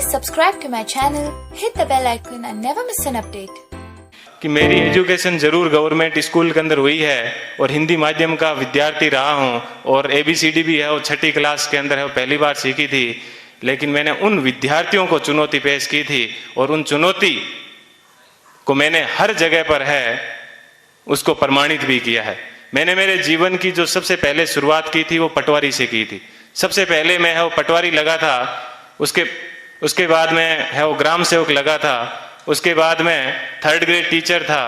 Please subscribe to my channel, hit the bell icon and never miss an update. कि मेरी education जरूर government school के अंदर हुई है और हिंदी माध्यम का विद्यार्थी रहा हूँ और ABCD भी है वो 6ठी क्लास के अंदर है वो पहली बार सीखी थी, लेकिन मैंने उन विद्यार्थियों को चुनौती पेश की थी और उन चुनौती को मैंने हर जगह पर है उसको प्रमाणित भी किया है। मैंने मेरे जीवन की जो सबसे पहले शुरुआत की थी वो पटवारी से की थी। सबसे पहले मैं है वो पटवारी लगा था, उसके बाद में है वो ग्राम सेवक लगा था, उसके बाद में 3rd ग्रेड टीचर था,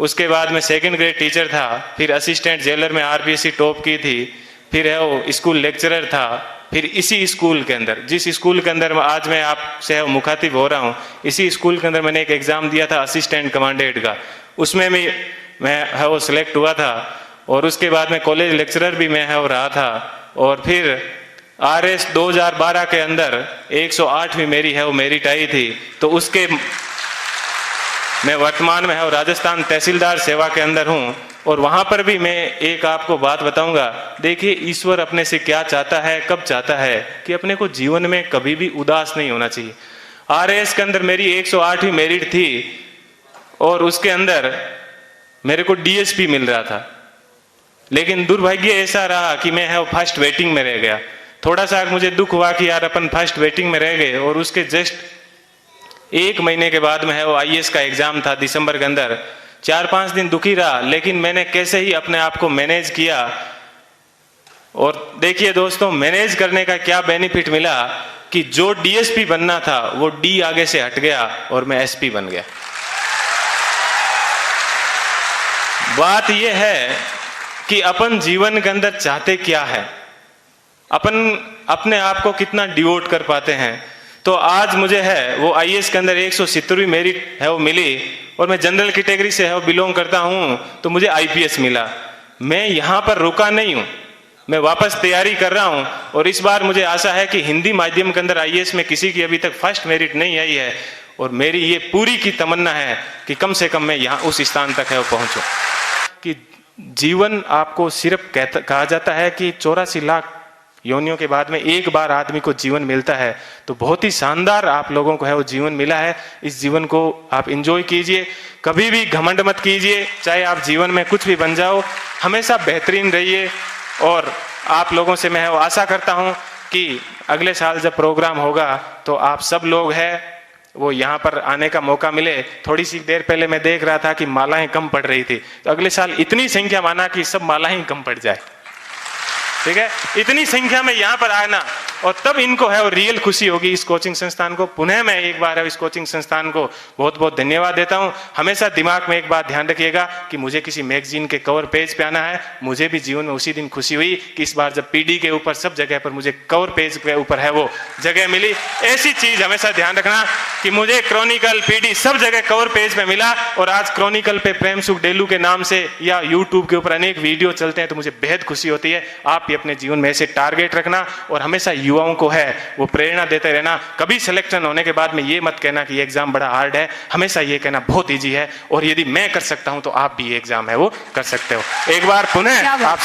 उसके बाद में 2nd ग्रेड टीचर था, फिर असिस्टेंट जेलर में RPSC टॉप की थी, फिर है वो स्कूल लेक्चरर था, फिर इसी स्कूल के अंदर जिस स्कूल के अंदर आज मैं आपसे मुखातिब हो रहा हूँ, इसी स्कूल के अंदर मैंने एक एग्जाम दिया था असिस्टेंट कमांडेंट का, उसमें भी मैं है वो सिलेक्ट हुआ था और उसके बाद में कॉलेज लेक्चरर भी मैं है वो रहा था और फिर RS 2012 के अंदर 108वीं मेरी है वो मेरिट आई थी। तो उसके मैं वर्तमान में है वो राजस्थान तहसीलदार सेवा के अंदर हूँ और वहां पर भी मैं एक आपको बात बताऊंगा। देखिए ईश्वर अपने से क्या चाहता है, कब चाहता है कि अपने को जीवन में कभी भी उदास नहीं होना चाहिए। RS के अंदर मेरी 108वीं मेरिट थी और उसके अंदर मेरे को DSP मिल रहा था, लेकिन दुर्भाग्य ऐसा रहा कि मैं है वो फर्स्ट वेटिंग में रह गया। थोड़ा सा मुझे दुख हुआ कि यार अपन फर्स्ट वेटिंग में रह गए और उसके जस्ट 1 महीने के बाद में है वो IAS का एग्जाम था दिसंबर के अंदर। 4-5 दिन दुखी रहा, लेकिन मैंने कैसे ही अपने आप को मैनेज किया और देखिए दोस्तों मैनेज करने का क्या बेनिफिट मिला कि जो DSP बनना था वो D आगे से हट गया और मैं SP बन गया। बात यह है कि अपन जीवन के अंदर चाहते क्या है, अपन अपने आप को कितना डिवोट कर पाते हैं। तो आज मुझे है वो IAS के अंदर 170वीं मेरिट है वो मिली और मैं जनरल कैटेगरी से है वो बिलोंग करता हूं, तो मुझे IPS मिला। मैं यहां पर रुका नहीं हूं, मैं वापस तैयारी कर रहा हूं और इस बार मुझे आशा है कि हिंदी माध्यम के अंदर IAS में किसी की अभी तक फर्स्ट मेरिट नहीं आई है और मेरी ये पूरी की तमन्ना है कि कम से कम मैं यहाँ उस स्थान तक है वो पहुंचूं। कि जीवन आपको सिर्फ कहा जाता है कि 84 लाख योनियों के बाद में एक बार आदमी को जीवन मिलता है, तो बहुत ही शानदार आप लोगों को है वो जीवन मिला है। इस जीवन को आप एंजॉय कीजिए, कभी भी घमंड मत कीजिए, चाहे आप जीवन में कुछ भी बन जाओ, हमेशा बेहतरीन रहिए। और आप लोगों से मैं वो आशा करता हूं कि अगले साल जब प्रोग्राम होगा तो आप सब लोग हैं वो यहाँ पर आने का मौका मिले। थोड़ी सी देर पहले मैं देख रहा था कि मालाएं कम पड़ रही थी, तो अगले साल इतनी संख्या माना कि सब मालाएं कम पड़ जाए, ठीक है, इतनी संख्या में यहाँ पर आना और तब इनको है वो रियल खुशी होगी इस कोचिंग संस्थान को। पुनः मैं एक बार है इस कोचिंग संस्थान को बहुत बहुत धन्यवाद देता हूँ। हमेशा दिमाग में एक बात ध्यान रखिएगा कि मुझे किसी मैगजीन के कवर पेज पे आना है। मुझे भी जीवन में उसी दिन खुशी हुई कि इस बार जब PD के ऊपर सब जगह पर मुझे कवर पेज के ऊपर है वो जगह मिली। ऐसी चीज हमेशा ध्यान रखना कि मुझे क्रॉनिकल PD सब जगह कवर पेज पे मिला और आज क्रॉनिकल पे प्रेम सुख डेलू के नाम से या यूट्यूब के ऊपर अनेक वीडियो चलते हैं, तो मुझे बेहद खुशी होती है। आप भी अपने जीवन में ऐसे टारगेट रखना और हमेशा युवाओं को है वो प्रेरणा देते रहना। कभी सिलेक्शन होने के बाद में ये मत कहना कि ये एग्जाम बड़ा हार्ड है, हमेशा ये कहना बहुत इजी है और यदि मैं कर सकता हूं तो आप भी ये एग्जाम है वो कर सकते हो। एक बार पुनः आप